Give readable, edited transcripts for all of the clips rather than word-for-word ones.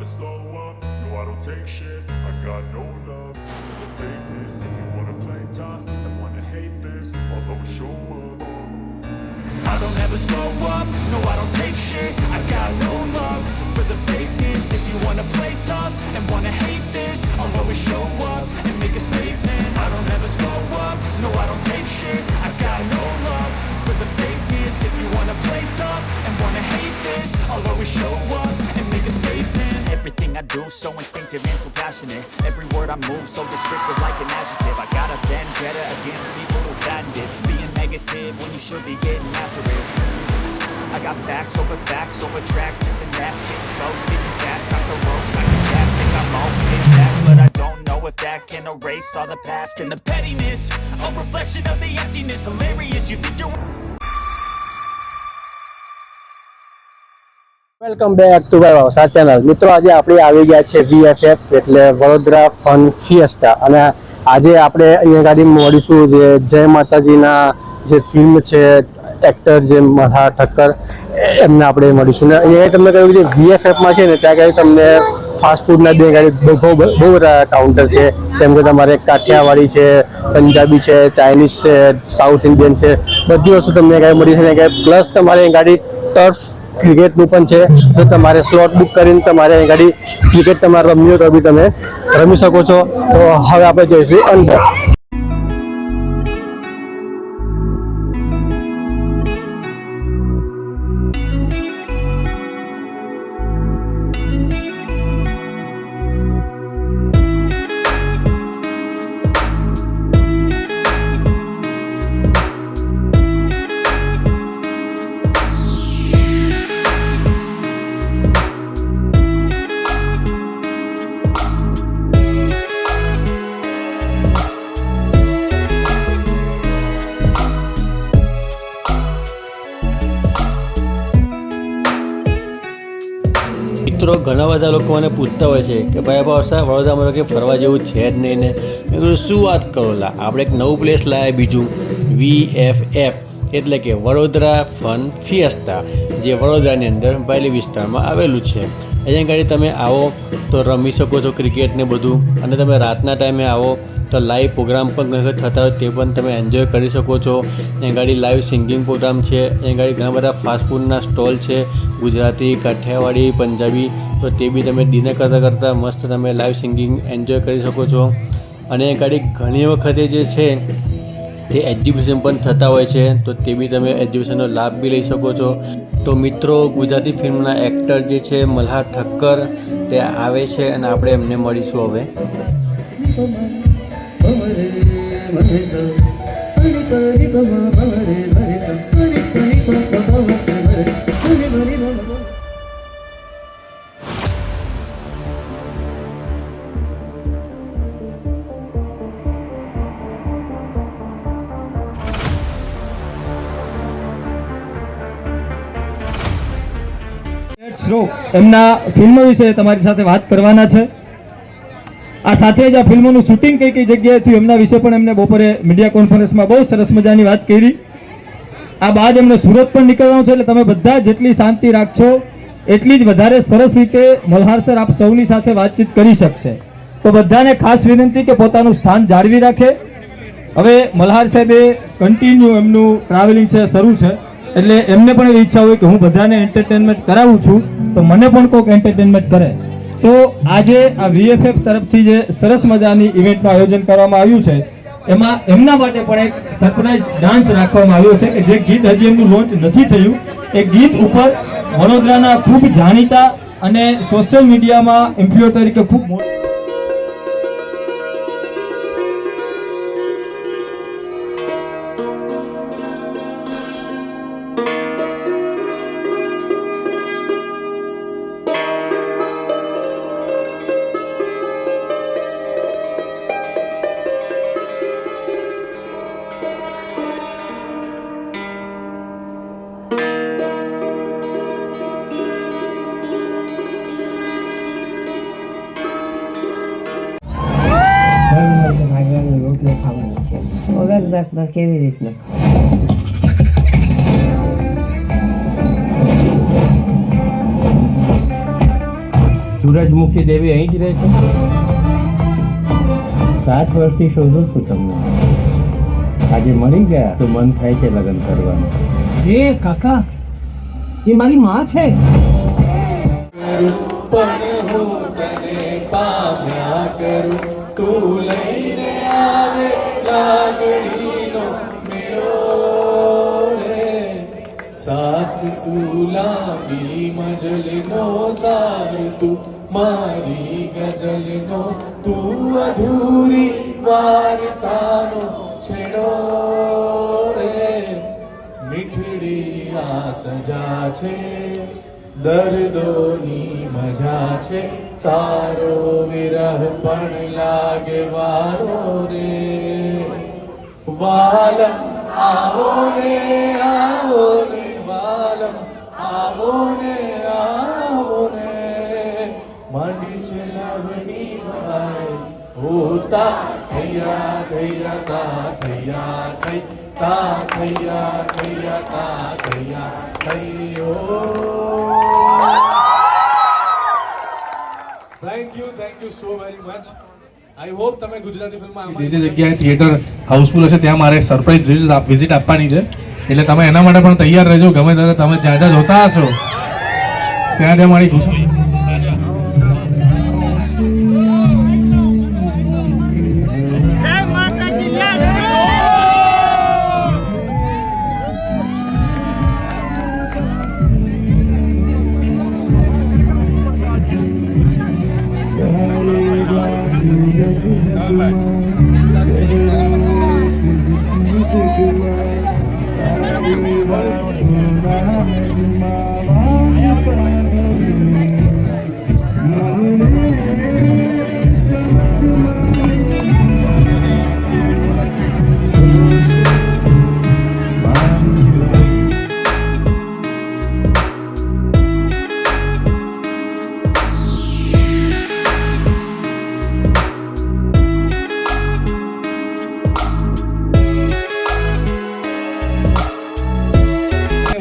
slow up, no I don't take shit. I got no love for the fakeness. If you wanna play tough and wanna hate this, I'll always show up. I don't ever slow up, no I don't take shit. I got no love for the fakeness. If you wanna play tough and wanna hate this, I'll always show up and make a statement. I don't ever slow up, no I don't take shit. I got no love for the fakeness. If you wanna play tough and wanna hate this, I'll always show up and make a statement. Everything I do so instinctive and so passionate. Every word I move so descriptive like an adjective. I got a vendetta against people who patent it. Being negative when you should be getting after it. I got facts over tracks. This and that, spitting slow, speaking fast. Off the road, smacking gas. Think I'm okay fast, but I don't know if that can erase all the past and the pettiness. A reflection of the emptiness. Hilarious, you think you're welcome back to my વાવસા channel. મિત્રો આજે આપણે આવી ગયા છે VFF એટલે Vadodara fun fiesta અને આજે આપણે અહીંયા ગાડી મળીશું જે જય માતાજીના જે ફિલ્મ છે એક્ટર જે મલ્હાર ઠક્કર એમને આપણે મળીશું ને અહીંયા તમને કહ્યું કે VFFમાં છે ને ત્યાં ગાડી તમને ફાસ્ટ ફૂડના બે ગાડી બહુ બધા કાઉન્ટર છે. જેમ કે તમારે કાઠિયાવાડી છે, પંજાબી છે, ચાઇનીઝ છે, સાઉથ ઇન્ડિયન છે, બધી વસ્તુ તમને ગાડી મળી છે. પ્લસ તમારે ગાડી ટર્ફ ક્રિકેટનું પણ છે. જો તમારે સ્લોટ બુક કરીને તમારે ગાડી ક્રિકેટ તમારે રમવી હોય તો બી તમે રમી શકો છો. તો હવે આપણે જઈશું અંદર. મિત્રો ઘણા બધા લોકો મને પૂછતા હોય છે કે ભાઈ પાસા વડોદરામાં કે ફરવા જેવું છે જ નહીં ને. મેં કીધું શું વાત કરો લા, આપણે એક નવું પ્લેસ લાવ્યા બીજું VFF એટલે કે વડોદરા ફન ફિએસ્ટા, જે વડોદરાની અંદર બાયલી વિસ્તારમાં આવેલું છે. અહીંયા ગાડી તમે આવો તો રમી શકો છો ક્રિકેટ ને બધું, અને તમે રાતના ટાઈમે આવો તો લાઈવ પ્રોગ્રામ પણ ઘણા થતા હોય તે પણ તમે એન્જોય કરી શકો છો. અહીંયા ગાડી લાઈવ સિંગિંગ પ્રોગ્રામ છે. અહીંયા ગાડી ઘણા બધા ફાસ્ટફૂડના સ્ટોલ છે, ગુજરાતી, કાઠિયાવાડી, પંજાબી, તો તે બી તમે ડિનર કરતાં મસ્ત તમે લાઈવ સિંગિંગ એન્જોય કરી શકો છો. અને એ ગાડી ઘણી વખતે જે છે તે એક્ઝિબિશન પણ થતા હોય છે, તો તે બી તમે એક્ઝિબિશનનો લાભ બી લઈ શકો છો. તો મિત્રો ગુજરાતી ફિલ્મના એક્ટર જે છે મલ્હાર ઠક્કર તે આવે છે અને આપણે એમને મળીશું હવે. એમના ફિલ્મ વિશે તમારી સાથે વાત કરવાના છે. આ સાથે જ આ ફિલ્મોનું શૂટિંગ કઈ કઈ જગ્યાએ થયું એમના વિશે પણ એમને બપોરે મીડિયા કોન્ફરન્સમાં બહુ સરસ મજાની વાત કરી. આ બાદ એમને સુરત પણ નીકળવાનું છે, એટલે તમે બધા જેટલી શાંતિ રાખશો એટલી જ વધારે સરસ રીતે મલ્હાર સર આપ સૌની સાથે વાતચીત કરી શકશે. તો બધાને ખાસ વિનંતી કે પોતાનું સ્થાન જાળવી રાખે. હવે મલ્હાર સાહેબે કન્ટિન્યુ એમનું ટ્રાવેલિંગ છે શરૂ છે, એટલે એમને પણ એવી ઈચ્છા હોય કે હું બધાને એન્ટરટેનમેન્ટ કરાવું છું તો મને પણ કોઈક એન્ટરટેનમેન્ટ કરે. તો આજે આ VFF તરફથી જે સરસ મજાની ઇવેન્ટનું આયોજન કરવામાં આવ્યું છે એમાં એમના માટે પણ એક સરપ્રાઇઝ ડાન્સ રાખવામાં આવ્યો છે કે જે ગીત હજી એમનું લોન્ચ નથી થયું. એ ગીત ઉપર વડોદરાના ખૂબ જાણીતા અને સોશિયલ મીડિયામાં ઇન્ફ્લુએન્સર તરીકે ખૂબ મોટા વગર કેવી રીતના સૂરજમુખી દેવી અહીં જ રહે છે? 7 વર્ષથી શોધું છું તમને. આજે મળી ગયા તો મન થાય છે લગ્ન કરવાનું. એ કાકા એ મારી માં છે. સાથ તું લાંબી મજલનો સાર તું મારી ગઝલનો તું અધૂરી વાર્તાનો છેડો રે મીઠડી આ સજા છે દર્દોની મજા છે તારો વિરહ પણ લાગે વારો રે વાલમ આવો ને વાલમ આવો ને માંડી છે લવની ભાઈ હોતા થૈયા થૈયા તા થૈયા થઈ તા થૈયા થૈયા તા થૈયા થૈયો. Thank you so very much. I hope તમે ગુજરાતી ફિલ્મમાં જે જગ્યાએ થિયેટર હાઉસફુલ હશે ત્યાં મારે સરપ્રાઈઝ વિઝિટ આપવાની છે, એટલે તમે એના માટે પણ તૈયાર રહેજો. ગમે ત્યારે તમે જ્યાં જ્યાં જોતા હશો ત્યાં મારી ઘુસણી.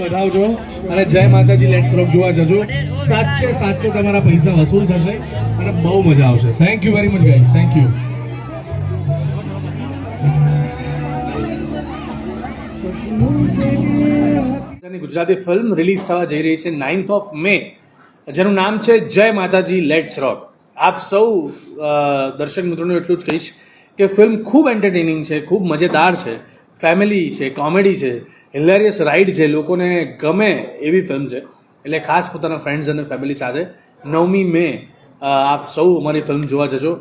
વધાવજો અને જય માતાજી લેટ્સ રોક જોવા જજો. સાચે તમારા પૈસા વસૂલ થશે અને બહુ મજા આવશે. Thank you very much guys. Thank you. Gujarati film release થવા જઈ રહી છે 9th મે, જેનું નામ છે જય માતાજી લેટ્સ રોક. આપ સૌ દર્શક મિત્રોને એટલું જ કહીશ કે ફિલ્મ ખૂબ એન્ટરટેનિંગ છે, ખૂબ મજેદાર છે, ફેમિલી છે, કોમેડી છે, હિલેરિયસ રાઇડ છે, લોકોને ગમે એવી ફિલ્મ છે. એટલે ખાસ પોતાના ફ્રેન્ડ્સ અને ફેમિલી સાથે 9મી મે આપ સૌ અમારી ફિલ્મ જોવા જજો.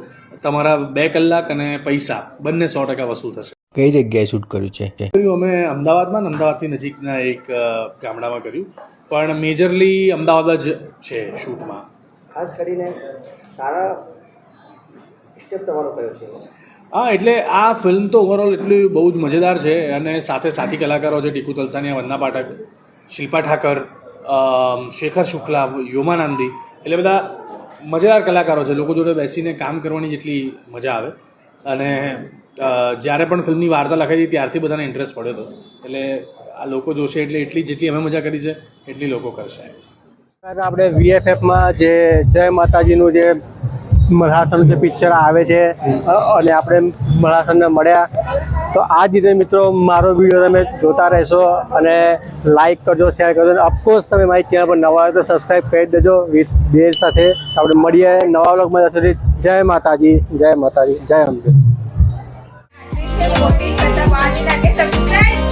તમારા 2 કલાક અને પૈસા બંને 100% વસૂલ થશે. કઈ જગ્યાએ શૂટ કર્યું છે? અમે અમદાવાદમાં, અમદાવાદથી નજીકના એક ગામડામાં કર્યું, પણ મેજરલી અમદાવાદ જ છે શૂટમાં. ખાસ કરીને સારા સ્ટેપ તમારો કયો છે? હા, એટલે આ ફિલ્મ તો ઓવરઓલ એટલી બહુ જ મજેદાર છે અને સાથે સાથી કલાકારો છે ટીકુ તલસાનિયા, વંદના પાઠક, શિલ્પા ઠાકર, શેખર શુક્લા, યોમાનંદી, એટલે બધા મજેદાર કલાકારો છે. લોકો જોડે બેસીને કામ કરવાની જેટલી મજા આવે. અને જ્યારે પણ ફિલ્મની વાર્તા લખાઈ હતી ત્યારથી બધાને ઇન્ટરેસ્ટ પડ્યો હતો. એટલે આ લોકો જોશે એટલે જેટલી અમે મજા કરી છે એટલી લોકો કરશે. આપણે VFFમાં જે જય માતાજીનું જે મલ્હારસરનું જે પિક્ચર આવે છે અને આપણે મલ્હારસરને મળ્યા, તો આ જ રીતે મિત્રો મારો વિડીયો તમે જોતા રહેશો અને લાઈક કરજો, શેર કરજો. ઓફકોર્સ તમે મારી ચેનલ પર નવા હોય તો સબસ્ક્રાઈબ કરી દેજો વિથ બેલ સાથે. આપણે મળીએ નવા વ્લોગમાં. જય માતાજી, જય માતાજી, જય અંબે. સબસ્ક્રાઇબ